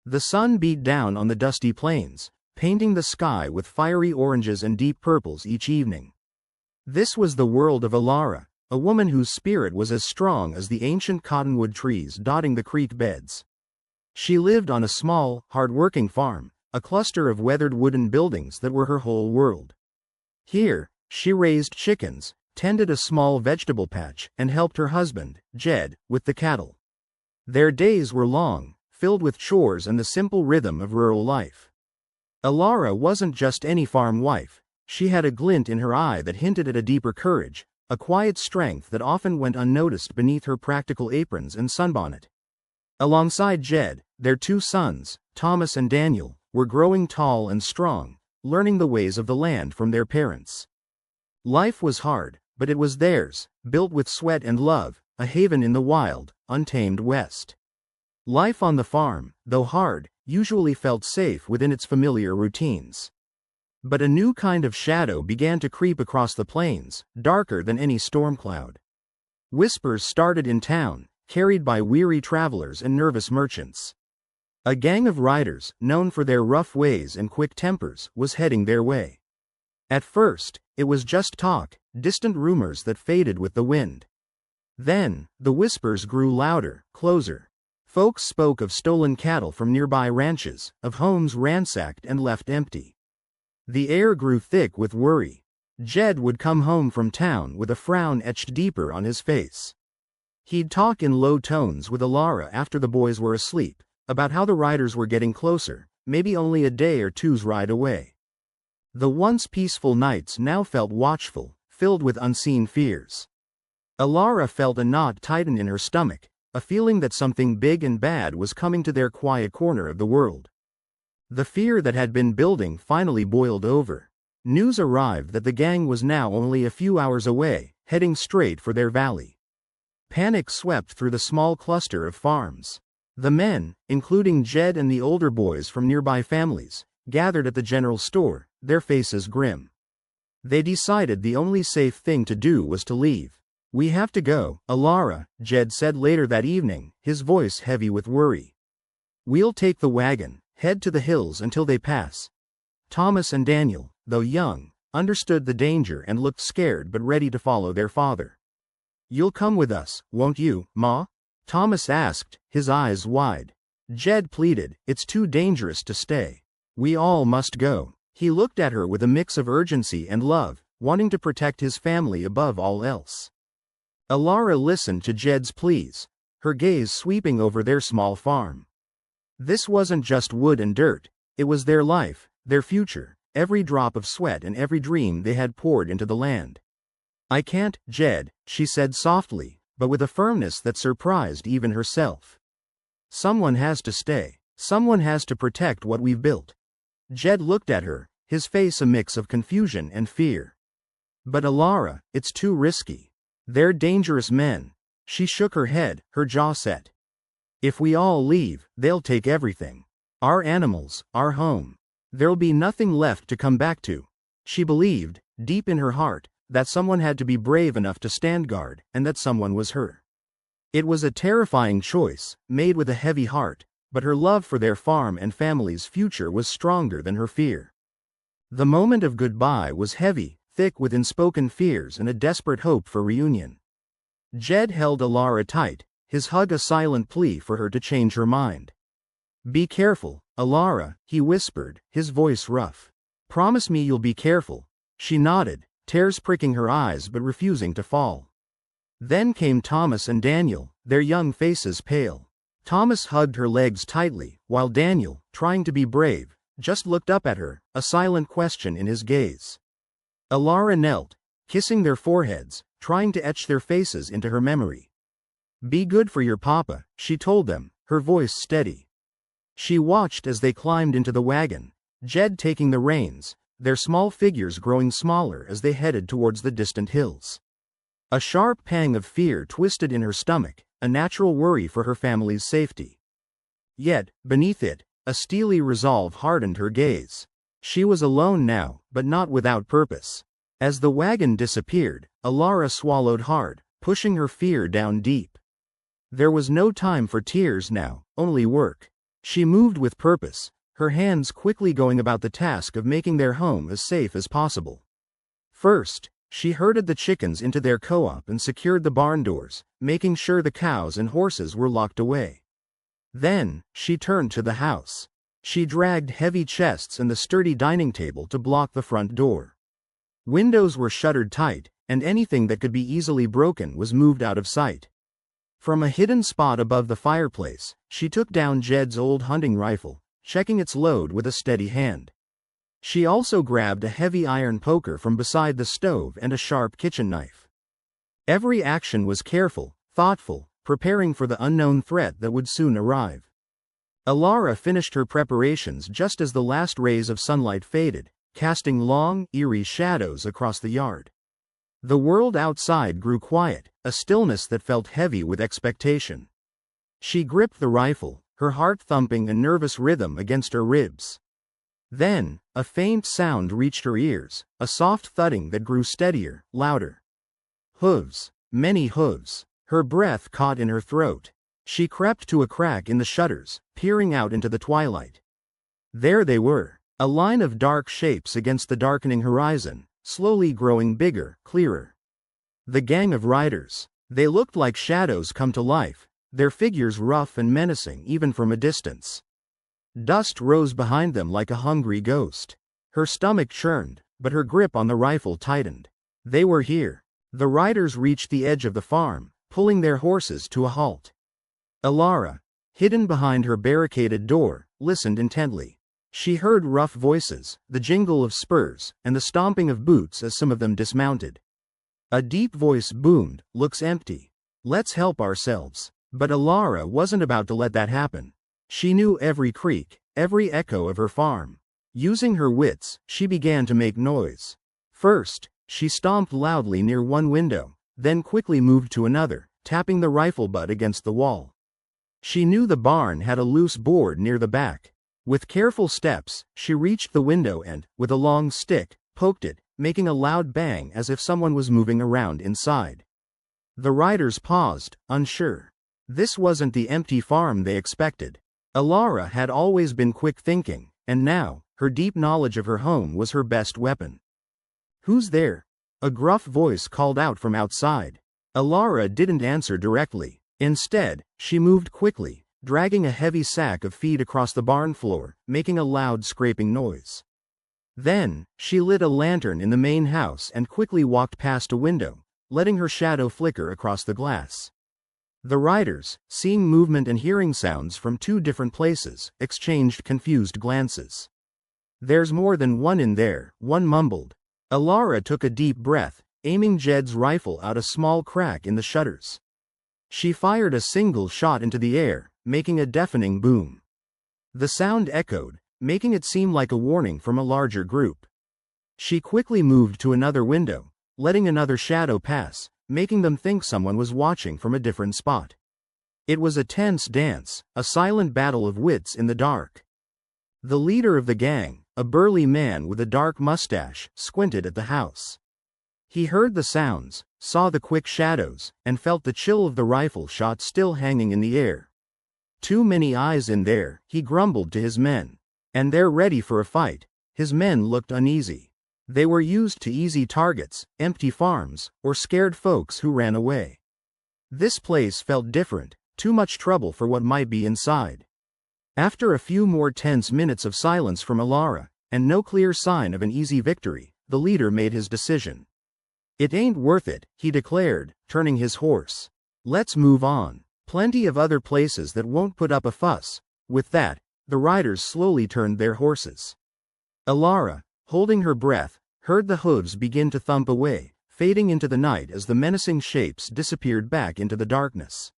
The sun beat down on the dusty plains, painting the sky with fiery oranges and deep purples each evening. This was the world of Elara, a woman whose spirit was as strong as the ancient cottonwood trees dotting the creek beds. She lived on a small, hard-working farm, a cluster of weathered wooden buildings that were her whole world. Here, she raised chickens, tended a small vegetable patch, and helped her husband, Jed, with the cattle. Their days were long, filled with chores and the simple rhythm of rural life. Elara wasn't just any farm wife. She had a glint in her eye that hinted at a deeper courage, a quiet strength that often went unnoticed beneath her practical aprons and sunbonnet. Alongside Jed, their two sons, Thomas and Daniel, were growing tall and strong, learning the ways of the land from their parents. Life was hard, but it was theirs, built with sweat and love, a haven in the wild, untamed West. Life on the farm, though hard, usually felt safe within its familiar routines. But a new kind of shadow began to creep across the plains, darker than any storm cloud. Whispers started in town, carried by weary travelers and nervous merchants. A gang of riders, known for their rough ways and quick tempers, was heading their way. At first, it was just talk, distant rumors that faded with the wind. Then, the whispers grew louder, closer. Folks spoke of stolen cattle from nearby ranches, of homes ransacked and left empty. The air grew thick with worry. Jed would come home from town with a frown etched deeper on his face. He'd talk in low tones with Elara after the boys were asleep, about how the riders were getting closer, maybe only a day or two's ride away. The once peaceful nights now felt watchful, filled with unseen fears. Elara felt a knot tighten in her stomach, a feeling that something big and bad was coming to their quiet corner of the world. The fear that had been building finally boiled over. News arrived that the gang was now only a few hours away, heading straight for their valley. Panic swept through the small cluster of farms. The men, including Jed and the older boys from nearby families, gathered at the general store, their faces grim. They decided the only safe thing to do was to leave. "We have to go, Elara," Jed said later that evening, his voice heavy with worry. "We'll take the wagon, head to the hills until they pass." Thomas and Daniel, though young, understood the danger and looked scared but ready to follow their father. "You'll come with us, won't you, Ma?" Thomas asked, his eyes wide. Jed pleaded, "It's too dangerous to stay. We all must go." He looked at her with a mix of urgency and love, wanting to protect his family above all else. Elara listened to Jed's pleas, her gaze sweeping over their small farm. This wasn't just wood and dirt, it was their life, their future, every drop of sweat and every dream they had poured into the land. "I can't, Jed," she said softly, but with a firmness that surprised even herself. "Someone has to stay. Someone has to protect what we've built." Jed looked at her, his face a mix of confusion and fear. "But Elara, it's too risky. They're dangerous men." She shook her head, her jaw set. "If we all leave, they'll take everything. Our animals, our home. There'll be nothing left to come back to." She believed, deep in her heart, that someone had to be brave enough to stand guard, and that someone was her. It was a terrifying choice, made with a heavy heart, but her love for their farm and family's future was stronger than her fear. The moment of goodbye was heavy, thick with unspoken fears and a desperate hope for reunion. Jed held Elara tight, his hug a silent plea for her to change her mind. "Be careful, Elara," he whispered, his voice rough. "Promise me you'll be careful." She nodded, tears pricking her eyes but refusing to fall. Then came Thomas and Daniel, their young faces pale. Thomas hugged her legs tightly, while Daniel, trying to be brave, just looked up at her, a silent question in his gaze. Elara knelt, kissing their foreheads, trying to etch their faces into her memory. "Be good for your papa," she told them, her voice steady. She watched as they climbed into the wagon, Jed taking the reins, their small figures growing smaller as they headed towards the distant hills. A sharp pang of fear twisted in her stomach, a natural worry for her family's safety. Yet, beneath it, a steely resolve hardened her gaze. She was alone now, but not without purpose. As the wagon disappeared, Elara swallowed hard, pushing her fear down deep. There was no time for tears now, only work. She moved with purpose, her hands quickly going about the task of making their home as safe as possible. First, she herded the chickens into their co-op and secured the barn doors, making sure the cows and horses were locked away. Then, she turned to the house. She dragged heavy chests and the sturdy dining table to block the front door. Windows were shuttered tight, and anything that could be easily broken was moved out of sight. From a hidden spot above the fireplace, she took down Jed's old hunting rifle, checking its load with a steady hand. She also grabbed a heavy iron poker from beside the stove and a sharp kitchen knife. Every action was careful, thoughtful, preparing for the unknown threat that would soon arrive. Elara finished her preparations just as the last rays of sunlight faded, casting long, eerie shadows across the yard. The world outside grew quiet, a stillness that felt heavy with expectation. She gripped the rifle, her heart thumping a nervous rhythm against her ribs. Then, a faint sound reached her ears, a soft thudding that grew steadier, louder. Hooves, many hooves. Her breath caught in her throat. She crept to a crack in the shutters, peering out into the twilight. There they were, a line of dark shapes against the darkening horizon, slowly growing bigger, clearer. The gang of riders. They looked like shadows come to life, their figures rough and menacing even from a distance. Dust rose behind them like a hungry ghost. Her stomach churned, but her grip on the rifle tightened. They were here. The riders reached the edge of the farm, pulling their horses to a halt. Elara, hidden behind her barricaded door, listened intently. She heard rough voices, the jingle of spurs, and the stomping of boots as some of them dismounted. A deep voice boomed, "Looks empty. Let's help ourselves." But Elara wasn't about to let that happen. She knew every creak, every echo of her farm. Using her wits, she began to make noise. First, she stomped loudly near one window, then quickly moved to another, tapping the rifle butt against the wall. She knew the barn had a loose board near the back. With careful steps, she reached the window and, with a long stick, poked it, making a loud bang as if someone was moving around inside. The riders paused, unsure. This wasn't the empty farm they expected. Elara had always been quick thinking, and now, her deep knowledge of her home was her best weapon. "Who's there?" A gruff voice called out from outside. Elara didn't answer directly. Instead, she moved quickly, dragging a heavy sack of feed across the barn floor, making a loud scraping noise. Then, she lit a lantern in the main house and quickly walked past a window, letting her shadow flicker across the glass. The riders, seeing movement and hearing sounds from two different places, exchanged confused glances. "There's more than one in there," one mumbled. Elara took a deep breath, aiming Jed's rifle out a small crack in the shutters. She fired a single shot into the air, making a deafening boom. The sound echoed, making it seem like a warning from a larger group. She quickly moved to another window, letting another shadow pass, making them think someone was watching from a different spot. It was a tense dance, a silent battle of wits in the dark. The leader of the gang, a burly man with a dark mustache, squinted at the house. He heard the sounds, saw the quick shadows, and felt the chill of the rifle shot still hanging in the air. "Too many eyes in there," he grumbled to his men. "And they're ready for a fight." His men looked uneasy. They were used to easy targets, empty farms, or scared folks who ran away. This place felt different, too much trouble for what might be inside. After a few more tense minutes of silence from Elara, and no clear sign of an easy victory, the leader made his decision. "It ain't worth it," he declared, turning his horse. "Let's move on. Plenty of other places that won't put up a fuss." With that, the riders slowly turned their horses. Elara, holding her breath, heard the hooves begin to thump away, fading into the night as the menacing shapes disappeared back into the darkness.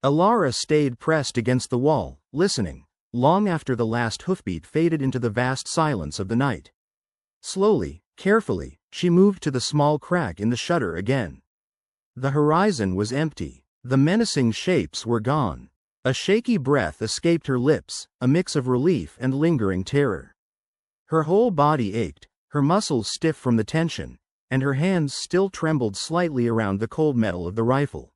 Elara stayed pressed against the wall, listening, long after the last hoofbeat faded into the vast silence of the night. Slowly, carefully, she moved to the small crack in the shutter again. The horizon was empty. The menacing shapes were gone. A shaky breath escaped her lips, a mix of relief and lingering terror. Her whole body ached, her muscles stiff from the tension, and her hands still trembled slightly around the cold metal of the rifle.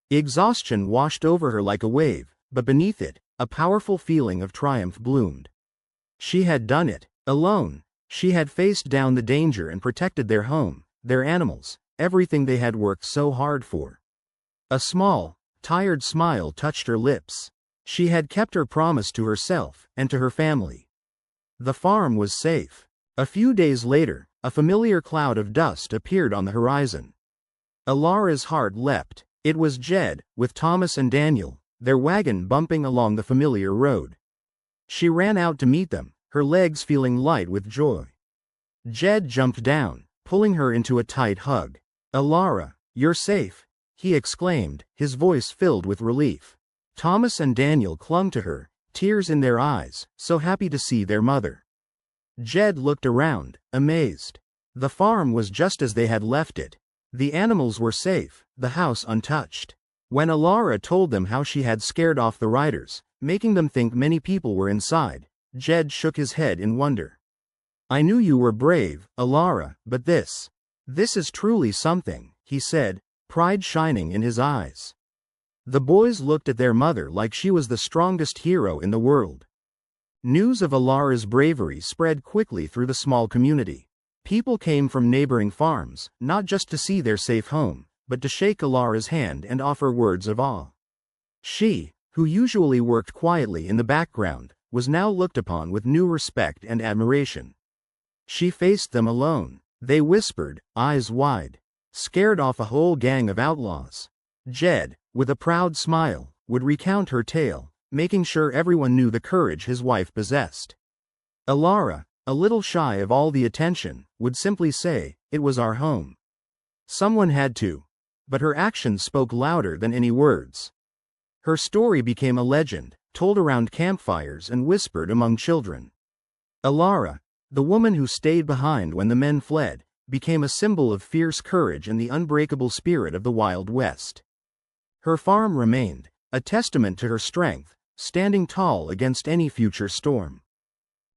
Exhaustion washed over her like a wave, but beneath it, a powerful feeling of triumph bloomed. She had done it, alone. She had faced down the danger and protected their home, their animals, everything they had worked so hard for. A small, tired smile touched her lips. She had kept her promise to herself and to her family. The farm was safe. A few days later, a familiar cloud of dust appeared on the horizon. Elara's heart leapt. It was Jed, with Thomas and Daniel, their wagon bumping along the familiar road. She ran out to meet them, her legs feeling light with joy. Jed jumped down, pulling her into a tight hug. "Elara, you're safe," he exclaimed, his voice filled with relief. Thomas and Daniel clung to her, tears in their eyes, so happy to see their mother. Jed looked around, amazed. The farm was just as they had left it. The animals were safe, the house untouched. When Elara told them how she had scared off the riders, making them think many people were inside, Jed shook his head in wonder. "I knew you were brave, Elara, but this is truly something," he said, pride shining in his eyes. The boys looked at their mother like she was the strongest hero in the world. News of Elara's bravery spread quickly through the small community. People came from neighboring farms, not just to see their safe home, but to shake Elara's hand and offer words of awe. She, who usually worked quietly in the background, was now looked upon with new respect and admiration. She faced them alone. They whispered, eyes wide, scared off a whole gang of outlaws. Jed, with a proud smile, would recount her tale, making sure everyone knew the courage his wife possessed. Elara, a little shy of all the attention, would simply say, "It was our home. Someone had to." But her actions spoke louder than any words. Her story became a legend, told around campfires and whispered among children. Elara, the woman who stayed behind when the men fled, became a symbol of fierce courage and the unbreakable spirit of the Wild West. Her farm remained, a testament to her strength, standing tall against any future storm.